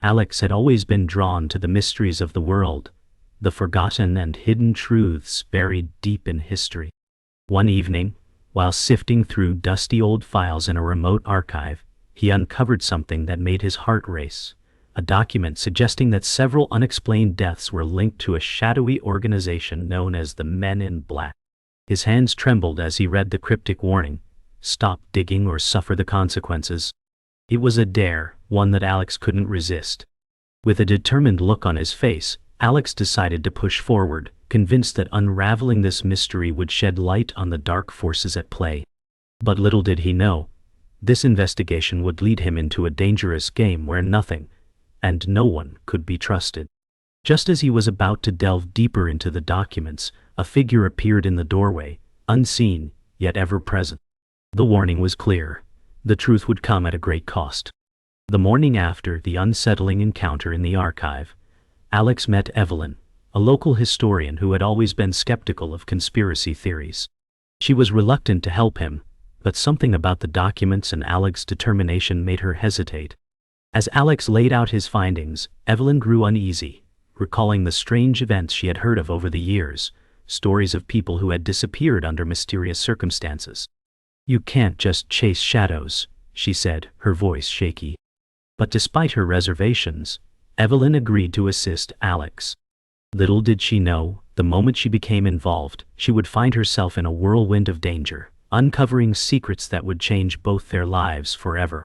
Alex had always been drawn to the mysteries of the world, the forgotten and hidden truths buried deep in history. One evening, while sifting through dusty old files in a remote archive, he uncovered something that made his heart race, a document suggesting that several unexplained deaths were linked to a shadowy organization known as the Men in Black. His hands trembled as he read the cryptic warning, "Stop digging or suffer the consequences." It was a dare, one that Alex couldn't resist. With a determined look on his face, Alex decided to push forward, convinced that unraveling this mystery would shed light on the dark forces at play. But little did he know, this investigation would lead him into a dangerous game where nothing, and no one, could be trusted. Just as he was about to delve deeper into the documents, a figure appeared in the doorway, unseen, yet ever present. The warning was clear. The truth would come at a great cost. The morning after the unsettling encounter in the archive, Alex met Evelyn, a local historian who had always been skeptical of conspiracy theories. She was reluctant to help him, but something about the documents and Alex's determination made her hesitate. As Alex laid out his findings, Evelyn grew uneasy, recalling the strange events she had heard of over the years, stories of people who had disappeared under mysterious circumstances. "You can't just chase shadows," she said, her voice shaky. But despite her reservations, Evelyn agreed to assist Alex. Little did she know, the moment she became involved, she would find herself in a whirlwind of danger, uncovering secrets that would change both their lives forever.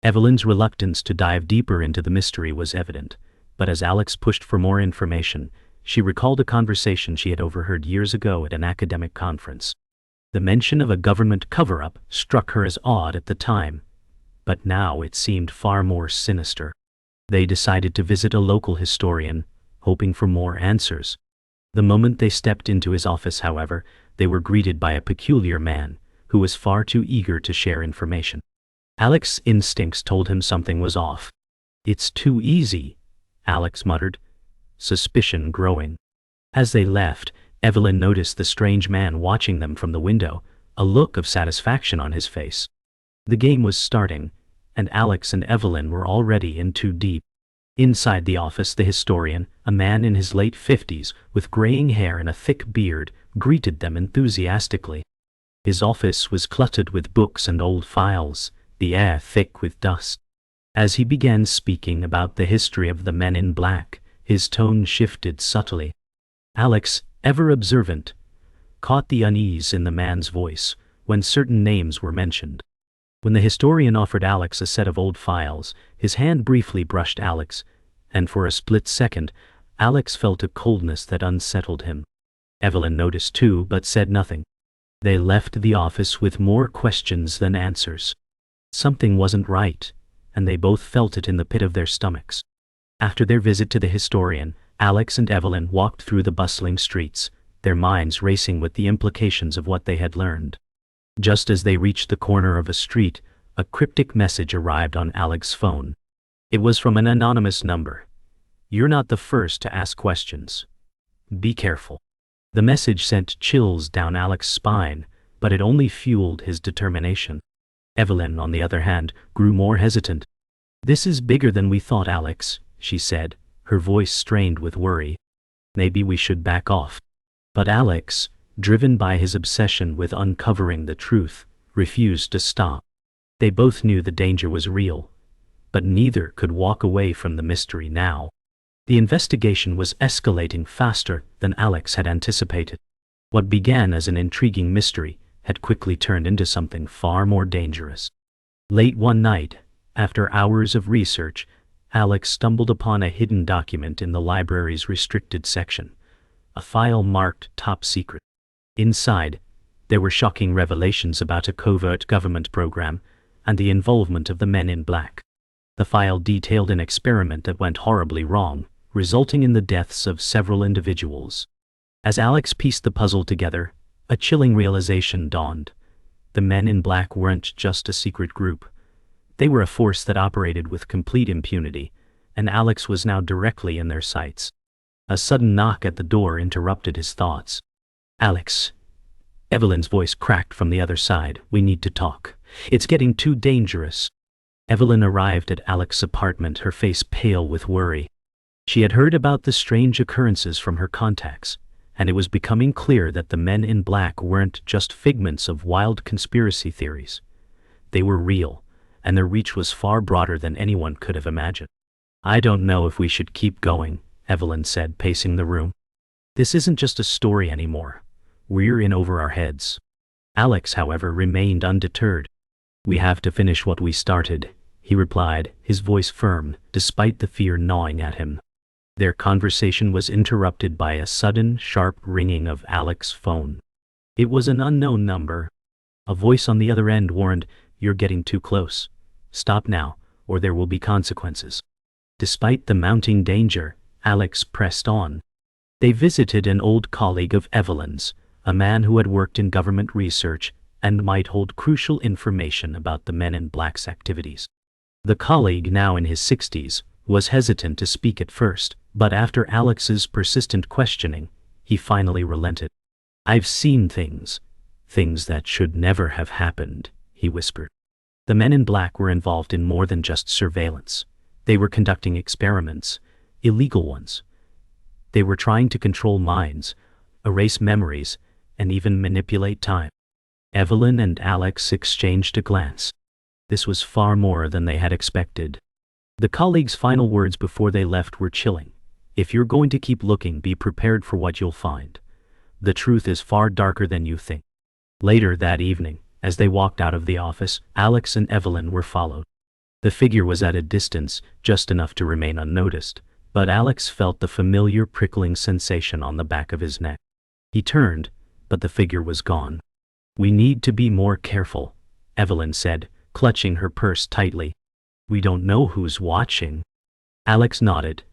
Evelyn's reluctance to dive deeper into the mystery was evident, but as Alex pushed for more information, she recalled a conversation she had overheard years ago at an academic conference. The mention of a government cover-up struck her as odd at the time, but now it seemed far more sinister. They decided to visit a local historian, hoping for more answers. The moment they stepped into his office, however, they were greeted by a peculiar man, who was far too eager to share information. Alex's instincts told him something was off. "It's too easy," Alex muttered, suspicion growing. As they left, Evelyn noticed the strange man watching them from the window, a look of satisfaction on his face. The game was starting, and Alex and Evelyn were already in too deep. Inside the office, the historian, a man in his late 50s, with graying hair and a thick beard, greeted them enthusiastically. His office was cluttered with books and old files, the air thick with dust. As he began speaking about the history of the Men in Black, his tone shifted subtly. Alex, ever observant, caught the unease in the man's voice when certain names were mentioned. When the historian offered Alex a set of old files, his hand briefly brushed Alex, and for a split second, Alex felt a coldness that unsettled him. Evelyn noticed too, but said nothing. They left the office with more questions than answers. Something wasn't right, and they both felt it in the pit of their stomachs. After their visit to the historian, Alex and Evelyn walked through the bustling streets, their minds racing with the implications of what they had learned. Just as they reached the corner of a street, a cryptic message arrived on Alex's phone. It was from an anonymous number. "You're not the first to ask questions. Be careful." The message sent chills down Alex's spine, but it only fueled his determination. Evelyn, on the other hand, grew more hesitant. "This is bigger than we thought, Alex," she said, her voice strained with worry. "Maybe we should back off." But Alex, driven by his obsession with uncovering the truth, refused to stop. They both knew the danger was real, but neither could walk away from the mystery now. The investigation was escalating faster than Alex had anticipated. What began as an intriguing mystery had quickly turned into something far more dangerous. Late one night, after hours of research, Alex stumbled upon a hidden document in the library's restricted section, a file marked Top Secret. Inside, there were shocking revelations about a covert government program and the involvement of the Men in Black. The file detailed an experiment that went horribly wrong, resulting in the deaths of several individuals. As Alex pieced the puzzle together, a chilling realization dawned. The Men in Black weren't just a secret group. They were a force that operated with complete impunity, and Alex was now directly in their sights. A sudden knock at the door interrupted his thoughts. "Alex," Evelyn's voice cracked from the other side, "we need to talk. It's getting too dangerous." Evelyn arrived at Alex's apartment, her face pale with worry. She had heard about the strange occurrences from her contacts, and it was becoming clear that the men in black weren't just figments of wild conspiracy theories. They were real, and their reach was far broader than anyone could have imagined. "I don't know if we should keep going," Evelyn said, pacing the room. "This isn't just a story anymore. We're in over our heads." Alex, however, remained undeterred. "We have to finish what we started," he replied, his voice firm, despite the fear gnawing at him. Their conversation was interrupted by a sudden, sharp ringing of Alex's phone. It was an unknown number. A voice on the other end warned, "You're getting too close. Stop now, or there will be consequences." Despite the mounting danger, Alex pressed on. They visited an old colleague of Evelyn's, a man who had worked in government research and might hold crucial information about the Men in Black's activities. The colleague, now in his 60s, was hesitant to speak at first, but after Alex's persistent questioning, he finally relented. "I've seen things that should never have happened," he whispered. The Men in Black were involved in more than just surveillance. They were conducting experiments, illegal ones. They were trying to control minds, erase memories, and even manipulate time. Evelyn and Alex exchanged a glance. This was far more than they had expected. The colleague's final words before they left were chilling. "If you're going to keep looking, be prepared for what you'll find. The truth is far darker than you think." Later that evening, as they walked out of the office, Alex and Evelyn were followed. The figure was at a distance, just enough to remain unnoticed, but Alex felt the familiar prickling sensation on the back of his neck. He turned, but the figure was gone. "We need to be more careful," Evelyn said, clutching her purse tightly. "We don't know who's watching." Alex nodded,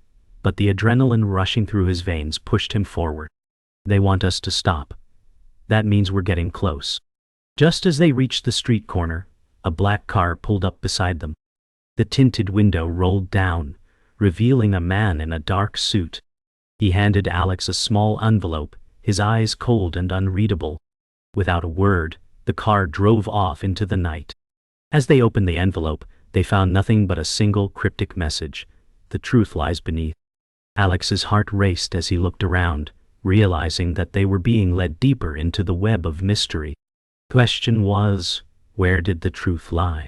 but the adrenaline rushing through his veins pushed him forward. "They want us to stop. That means we're getting close." Just as they reached the street corner, a black car pulled up beside them. The tinted window rolled down, revealing a man in a dark suit. He handed Alex a small envelope, his eyes cold and unreadable. Without a word, the car drove off into the night. As they opened the envelope, they found nothing but a single cryptic message: "The truth lies beneath." Alex's heart raced as he looked around, realizing that they were being led deeper into the web of mystery. Question was, where did the truth lie?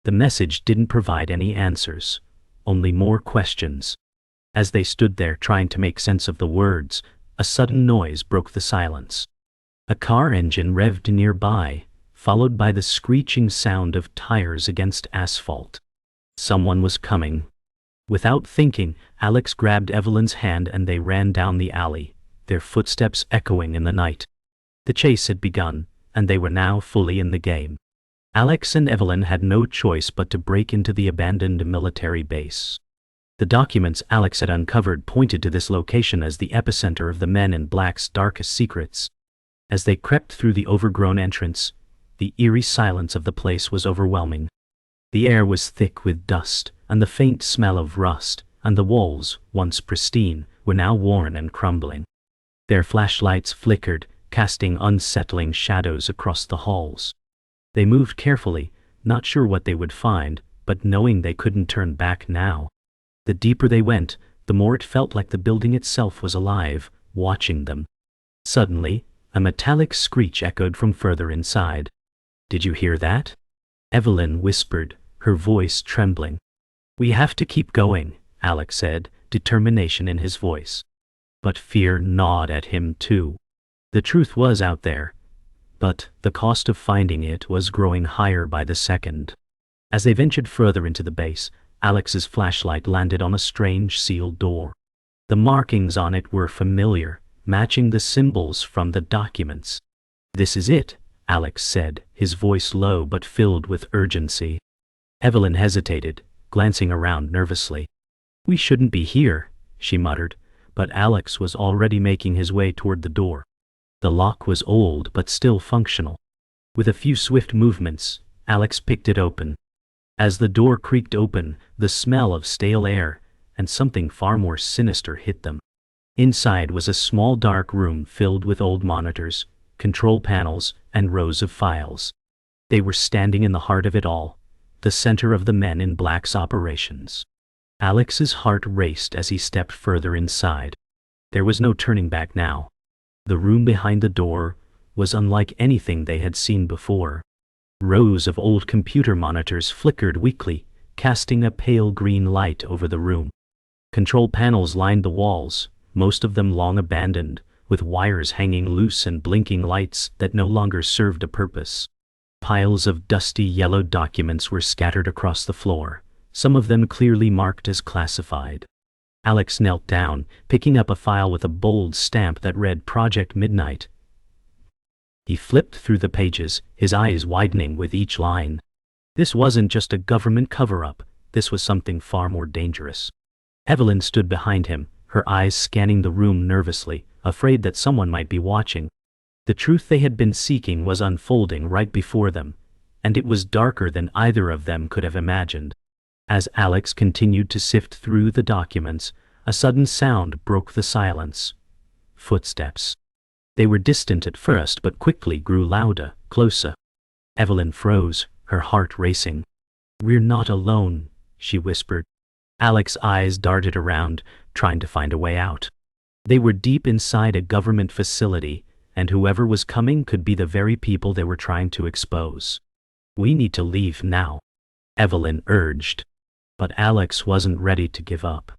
The message didn't provide any answers, only more questions. As they stood there trying to make sense of the words, a sudden noise broke the silence. A car engine revved nearby, followed by the screeching sound of tires against asphalt. Someone was coming. Without thinking, Alex grabbed Evelyn's hand and they ran down the alley, their footsteps echoing in the night. The chase had begun, and they were now fully in the game. Alex and Evelyn had no choice but to break into the abandoned military base. The documents Alex had uncovered pointed to this location as the epicenter of the Men in Black's darkest secrets. As they crept through the overgrown entrance, the eerie silence of the place was overwhelming. The air was thick with dust, and the faint smell of rust, and the walls, once pristine, were now worn and crumbling. Their flashlights flickered, casting unsettling shadows across the halls. They moved carefully, not sure what they would find, but knowing they couldn't turn back now. The deeper they went, the more it felt like the building itself was alive, watching them. Suddenly, a metallic screech echoed from further inside. "Did you hear that?" Evelyn whispered, her voice trembling. "We have to keep going," Alex said, determination in his voice. But fear gnawed at him too. The truth was out there, but the cost of finding it was growing higher by the second. As they ventured further into the base, Alex's flashlight landed on a strange sealed door. The markings on it were familiar, matching the symbols from the documents. "This is it," Alex said, his voice low but filled with urgency. Evelyn hesitated, glancing around nervously. "We shouldn't be here," she muttered, but Alex was already making his way toward the door. The lock was old but still functional. With a few swift movements, Alex picked it open. As the door creaked open, the smell of stale air and something far more sinister hit them. Inside was a small dark room filled with old monitors, control panels, and rows of files. They were standing in the heart of it all, the center of the Men in Black's operations. Alex's heart raced as he stepped further inside. There was no turning back now. The room behind the door was unlike anything they had seen before. Rows of old computer monitors flickered weakly, casting a pale green light over the room. Control panels lined the walls, most of them long abandoned, with wires hanging loose and blinking lights that no longer served a purpose. Piles of dusty yellow documents were scattered across the floor, some of them clearly marked as classified. Alex knelt down, picking up a file with a bold stamp that read Project Midnight. He flipped through the pages, his eyes widening with each line. This wasn't just a government cover-up, this was something far more dangerous. Evelyn stood behind him, her eyes scanning the room nervously, afraid that someone might be watching. The truth they had been seeking was unfolding right before them, and it was darker than either of them could have imagined. As Alex continued to sift through the documents, a sudden sound broke the silence. Footsteps. They were distant at first but quickly grew louder, closer. Evelyn froze, her heart racing. "We're not alone," she whispered. Alex's eyes darted around, trying to find a way out. They were deep inside a government facility, and whoever was coming could be the very people they were trying to expose. "We need to leave now," Evelyn urged. But Alex wasn't ready to give up.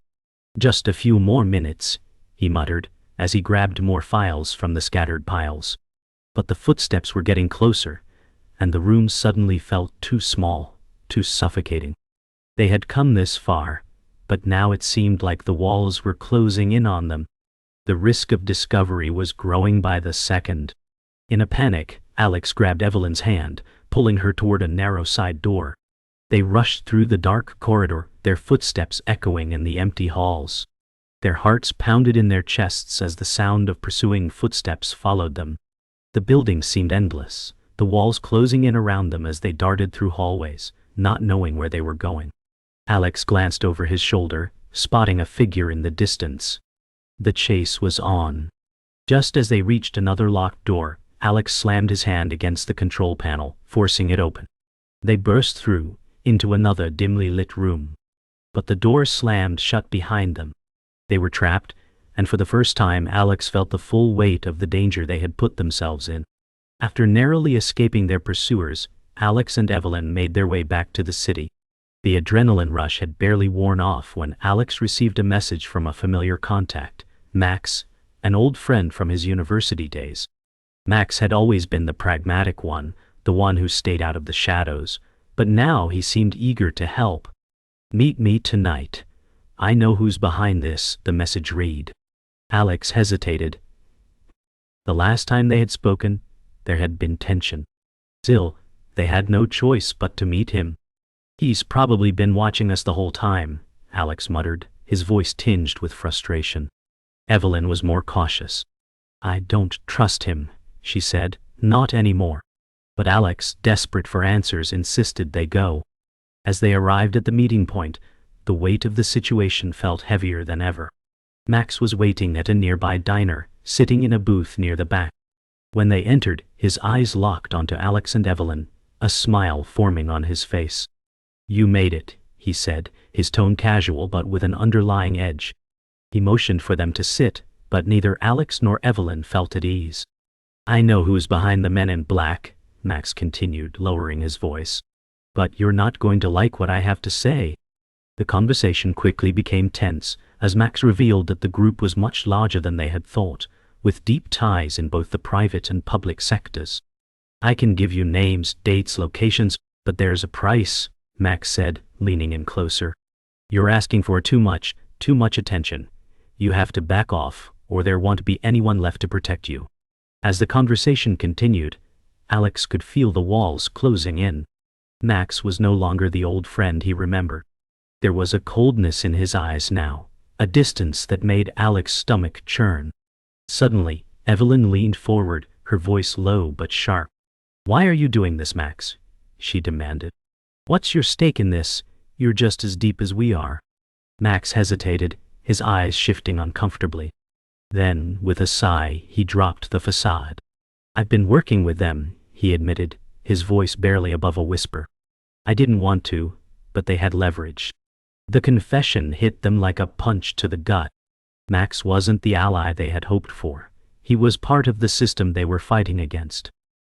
"Just a few more minutes," he muttered, as he grabbed more files from the scattered piles. But the footsteps were getting closer, and the room suddenly felt too small, too suffocating. They had come this far, but now it seemed like the walls were closing in on them. The risk of discovery was growing by the second. In a panic, Alex grabbed Evelyn's hand, pulling her toward a narrow side door. They rushed through the dark corridor, their footsteps echoing in the empty halls. Their hearts pounded in their chests as the sound of pursuing footsteps followed them. The building seemed endless, the walls closing in around them as they darted through hallways, not knowing where they were going. Alex glanced over his shoulder, spotting a figure in the distance. The chase was on. Just as they reached another locked door, Alex slammed his hand against the control panel, forcing it open. They burst through, into another dimly lit room. But the door slammed shut behind them. They were trapped, and for the first time Alex felt the full weight of the danger they had put themselves in. After narrowly escaping their pursuers, Alex and Evelyn made their way back to the city. The adrenaline rush had barely worn off when Alex received a message from a familiar contact, Max, an old friend from his university days. Max had always been the pragmatic one, the one who stayed out of the shadows, but now he seemed eager to help. "Meet me tonight. I know who's behind this," the message read. Alex hesitated. The last time they had spoken, there had been tension. Still, they had no choice but to meet him. "He's probably been watching us the whole time," Alex muttered, his voice tinged with frustration. Evelyn was more cautious. "I don't trust him," she said, "not anymore." But Alex, desperate for answers, insisted they go. As they arrived at the meeting point, the weight of the situation felt heavier than ever. Max was waiting at a nearby diner, sitting in a booth near the back. When they entered, his eyes locked onto Alex and Evelyn, a smile forming on his face. "You made it," he said, his tone casual but with an underlying edge. He motioned for them to sit, but neither Alex nor Evelyn felt at ease. "I know who's behind the Men in Black," Max continued, lowering his voice. "But you're not going to like what I have to say." The conversation quickly became tense, as Max revealed that the group was much larger than they had thought, with deep ties in both the private and public sectors. "I can give you names, dates, locations, but there's a price," Max said, leaning in closer. "You're asking for too much attention. You have to back off, or there won't be anyone left to protect you." As the conversation continued, Alex could feel the walls closing in. Max was no longer the old friend he remembered. There was a coldness in his eyes now, a distance that made Alex's stomach churn. Suddenly, Evelyn leaned forward, her voice low but sharp. "Why are you doing this, Max?" she demanded. "What's your stake in this? You're just as deep as we are." Max hesitated, his eyes shifting uncomfortably. Then, with a sigh, he dropped the facade. "I've been working with them," he admitted, his voice barely above a whisper. I didn't want to, but they had leverage. The confession hit them like a punch to the gut. Max wasn't the ally they had hoped for. He was part of the system they were fighting against.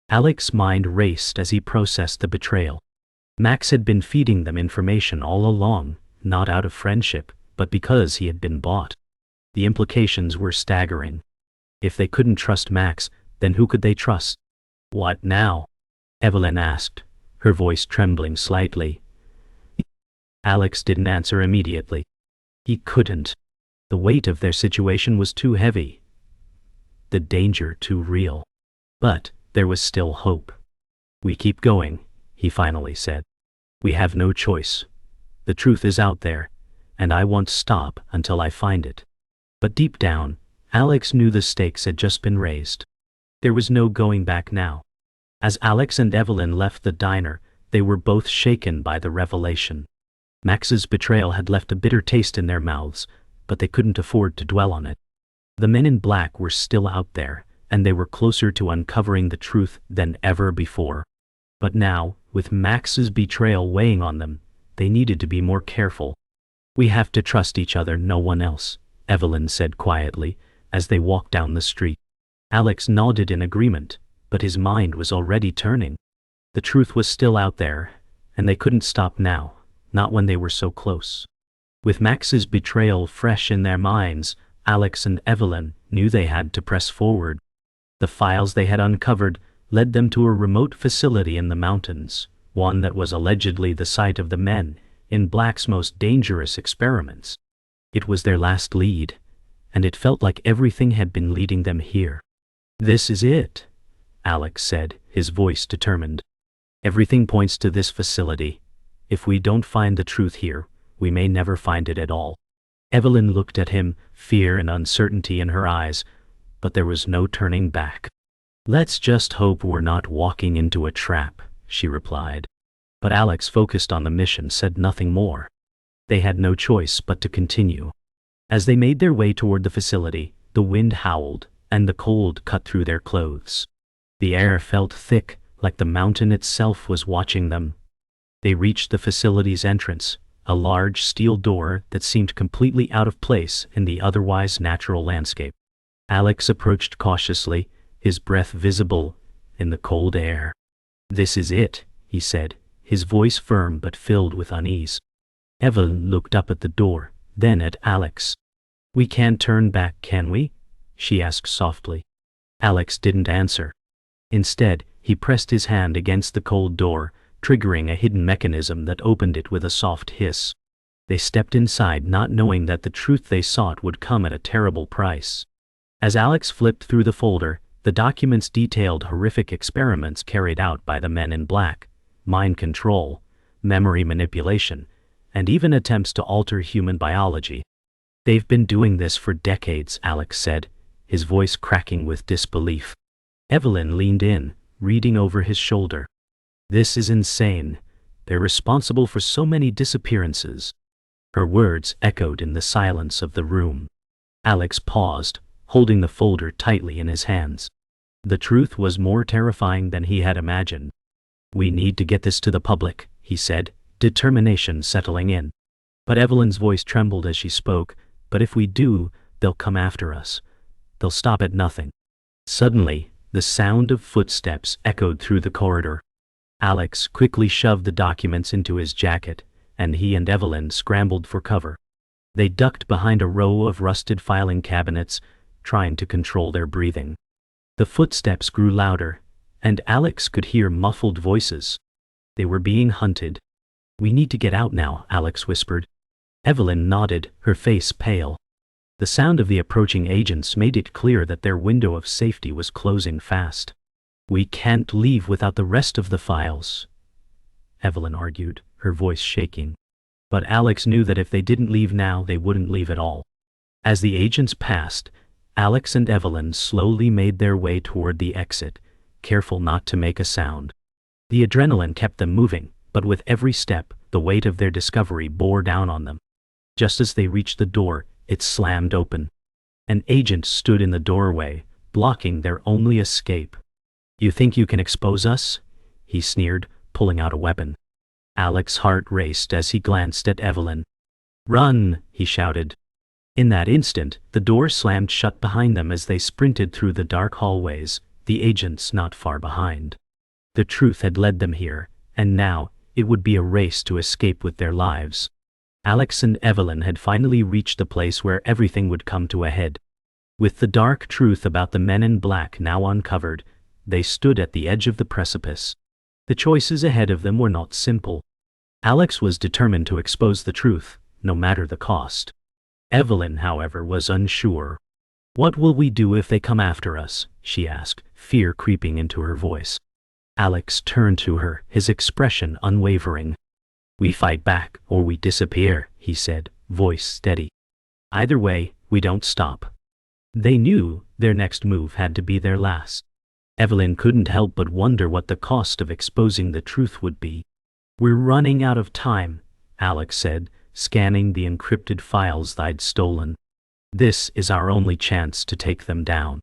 Alex's mind raced as he processed the betrayal. Max had been feeding them information all along, not out of friendship, but because he had been bought. The implications were staggering. If they couldn't trust Max, then who could they trust? What now? Evelyn asked, her voice trembling slightly. Alex didn't answer immediately. He couldn't. The weight of their situation was too heavy. The danger too real. But there was still hope. We keep going, he finally said. We have no choice. The truth is out there, and I won't stop until I find it. But deep down, Alex knew the stakes had just been raised. There was no going back now. As Alex and Evelyn left the diner, they were both shaken by the revelation. Max's betrayal had left a bitter taste in their mouths, but they couldn't afford to dwell on it. The men in black were still out there, and they were closer to uncovering the truth than ever before. But now, with Max's betrayal weighing on them, they needed to be more careful. We have to trust each other, no one else, Evelyn said quietly, as they walked down the street. Alex nodded in agreement, but his mind was already turning. The truth was still out there, and they couldn't stop now, not when they were so close. With Max's betrayal fresh in their minds, Alex and Evelyn knew they had to press forward. The files they had uncovered led them to a remote facility in the mountains, one that was allegedly the site of the men in Black's most dangerous experiments. It was their last lead, and it felt like everything had been leading them here. This is it, Alex said, his voice determined. Everything points to this facility. If we don't find the truth here, we may never find it at all. Evelyn looked at him, fear and uncertainty in her eyes, but there was no turning back. Let's just hope we're not walking into a trap, she replied. But Alex, focused on the mission, said nothing more. They had no choice but to continue. As they made their way toward the facility, the wind howled, and the cold cut through their clothes. The air felt thick, like the mountain itself was watching them. They reached the facility's entrance, a large steel door that seemed completely out of place in the otherwise natural landscape. Alex approached cautiously, his breath visible in the cold air. This is it, he said, his voice firm but filled with unease. Evelyn looked up at the door, then at Alex. We can't turn back, can we? She asked softly. Alex didn't answer. Instead, he pressed his hand against the cold door, triggering a hidden mechanism that opened it with a soft hiss. They stepped inside, not knowing that the truth they sought would come at a terrible price. As Alex flipped through the folder, the documents detailed horrific experiments carried out by the men in black, mind control, memory manipulation, and even attempts to alter human biology. They've been doing this for decades, Alex said, his voice cracking with disbelief. Evelyn leaned in, reading over his shoulder. This is insane. They're responsible for so many disappearances. Her words echoed in the silence of the room. Alex paused, holding the folder tightly in his hands. The truth was more terrifying than he had imagined. We need to get this to the public, he said, determination settling in. But Evelyn's voice trembled as she spoke. But if we do, they'll come after us. They'll stop at nothing. Suddenly, the sound of footsteps echoed through the corridor. Alex quickly shoved the documents into his jacket, and he and Evelyn scrambled for cover. They ducked behind a row of rusted filing cabinets, trying to control their breathing. The footsteps grew louder, and Alex could hear muffled voices. They were being hunted. We need to get out now, Alex whispered. Evelyn nodded, her face pale. The sound of the approaching agents made it clear that their window of safety was closing fast. We can't leave without the rest of the files, Evelyn argued, her voice shaking. But Alex knew that if they didn't leave now, they wouldn't leave at all. As the agents passed, Alex and Evelyn slowly made their way toward the exit, careful not to make a sound. The adrenaline kept them moving, but with every step, the weight of their discovery bore down on them. Just as they reached the door, it slammed open. An agent stood in the doorway, blocking their only escape. You think you can expose us? He sneered, pulling out a weapon. Alex's heart raced as he glanced at Evelyn. "Run!" he shouted. In that instant, the door slammed shut behind them as they sprinted through the dark hallways, the agents not far behind. The truth had led them here, and now, it would be a race to escape with their lives. Alex and Evelyn had finally reached the place where everything would come to a head. With the dark truth about the men in black now uncovered, they stood at the edge of the precipice. The choices ahead of them were not simple. Alex was determined to expose the truth, no matter the cost. Evelyn, however, was unsure. "What will we do if they come after us?" she asked, fear creeping into her voice. Alex turned to her, his expression unwavering. "We fight back, or we disappear," he said, voice steady. "Either way, we don't stop." They knew their next move had to be their last. Evelyn couldn't help but wonder what the cost of exposing the truth would be. "We're running out of time," Alex said, scanning the encrypted files they'd stolen. "This is our only chance to take them down."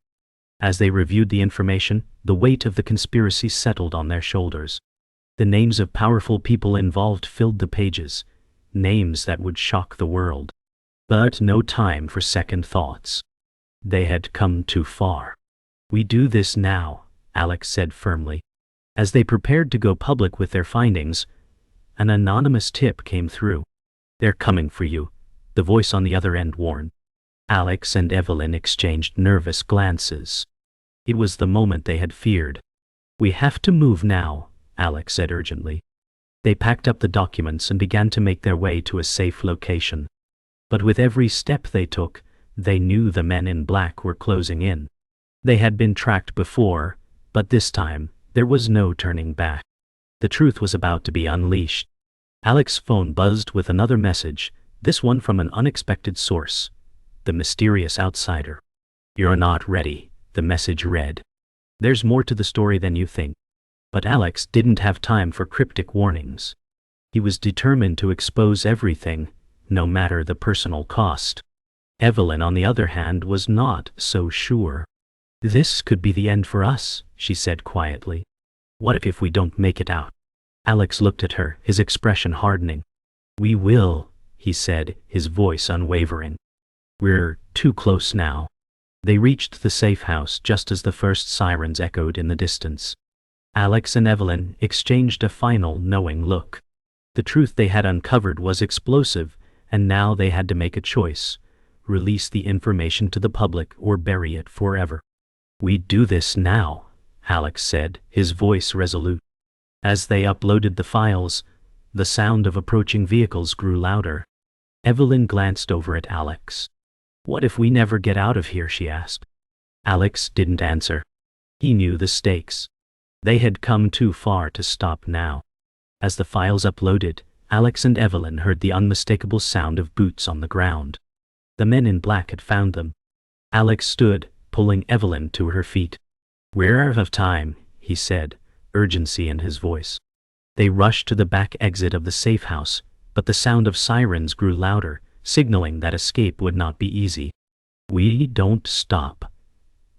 As they reviewed the information, the weight of the conspiracy settled on their shoulders. The names of powerful people involved filled the pages, names that would shock the world. But no time for second thoughts. They had come too far. "We do this now," Alex said firmly. As they prepared to go public with their findings, an anonymous tip came through. "They're coming for you," the voice on the other end warned. Alex and Evelyn exchanged nervous glances. It was the moment they had feared. "We have to move now," Alex said urgently. They packed up the documents and began to make their way to a safe location. But with every step they took, they knew the men in black were closing in. They had been tracked before, but this time, there was no turning back. The truth was about to be unleashed. Alex's phone buzzed with another message, this one from an unexpected source, the mysterious outsider. "You're not ready," the message read. "There's more to the story than you think." But Alex didn't have time for cryptic warnings. He was determined to expose everything, no matter the personal cost. Evelyn, on the other hand, was not so sure. "This could be the end for us," she said quietly. "What if we don't make it out?" Alex looked at her, his expression hardening. "We will," he said, his voice unwavering. "We're too close now." They reached the safe house just as the first sirens echoed in the distance. Alex and Evelyn exchanged a final knowing look. The truth they had uncovered was explosive, and now they had to make a choice: release the information to the public or bury it forever. "We do this now," Alex said, his voice resolute. As they uploaded the files, the sound of approaching vehicles grew louder. Evelyn glanced over at Alex. "What if we never get out of here?" she asked. Alex didn't answer. He knew the stakes. They had come too far to stop now. As the files uploaded, Alex and Evelyn heard the unmistakable sound of boots on the ground. The men in black had found them. Alex stood, pulling Evelyn to her feet. "We're out of time," he said, urgency in his voice. They rushed to the back exit of the safe house, but the sound of sirens grew louder, signaling that escape would not be easy. "We don't stop,"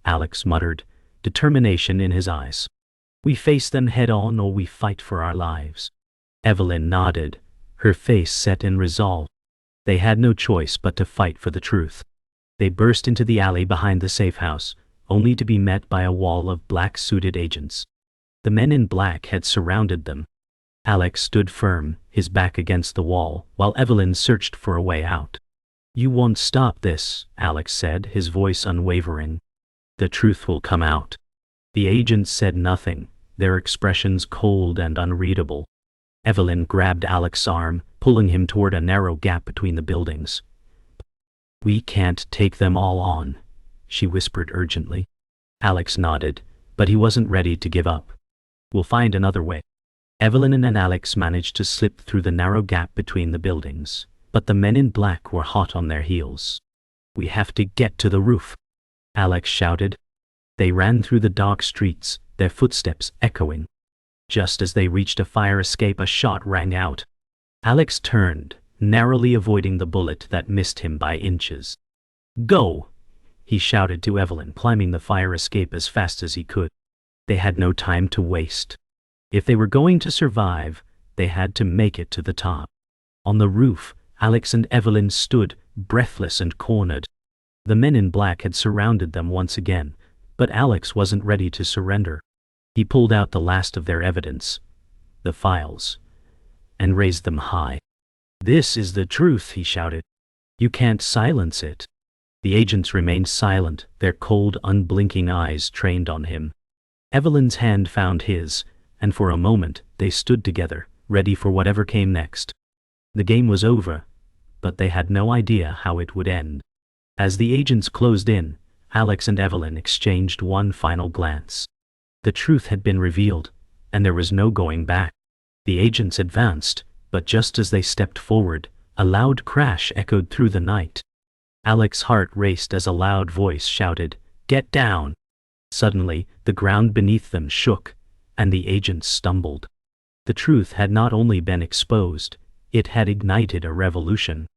Alex muttered, determination in his eyes. "We face them head on or we fight for our lives." Evelyn nodded, her face set in resolve. They had no choice but to fight for the truth. They burst into the alley behind the safe house, only to be met by a wall of black-suited agents. The men in black had surrounded them. Alex stood firm, his back against the wall, while Evelyn searched for a way out. "You won't stop this," Alex said, his voice unwavering. "The truth will come out." The agents said nothing, their expressions cold and unreadable. Evelyn grabbed Alex's arm, pulling him toward a narrow gap between the buildings. "We can't take them all on," she whispered urgently. Alex nodded, but he wasn't ready to give up. "We'll find another way." Evelyn and Alex managed to slip through the narrow gap between the buildings, but the men in black were hot on their heels. "We have to get to the roof," Alex shouted. They ran through the dark streets, their footsteps echoing. Just as they reached a fire escape, a shot rang out. Alex turned, narrowly avoiding the bullet that missed him by inches. "Go!" he shouted to Evelyn, climbing the fire escape as fast as he could. They had no time to waste. If they were going to survive, They had to make it to the top. On the roof, Alex and Evelyn stood, breathless and cornered. The men in black had surrounded them once again, but Alex wasn't ready to surrender. He pulled out the last of their evidence, the files, and raised them high. "This is the truth," he shouted. "You can't silence it." The agents remained silent, their cold, unblinking eyes trained on him. Evelyn's hand found his, and for a moment they stood together, ready for whatever came next. The game was over, but they had no idea how it would end. As the agents closed in, Alex and Evelyn exchanged one final glance. The truth had been revealed, and there was no going back. The agents advanced, but just as they stepped forward, a loud crash echoed through the night. Alex's heart raced as a loud voice shouted, "Get down!" Suddenly, the ground beneath them shook, and the agents stumbled. The truth had not only been exposed, it had ignited a revolution.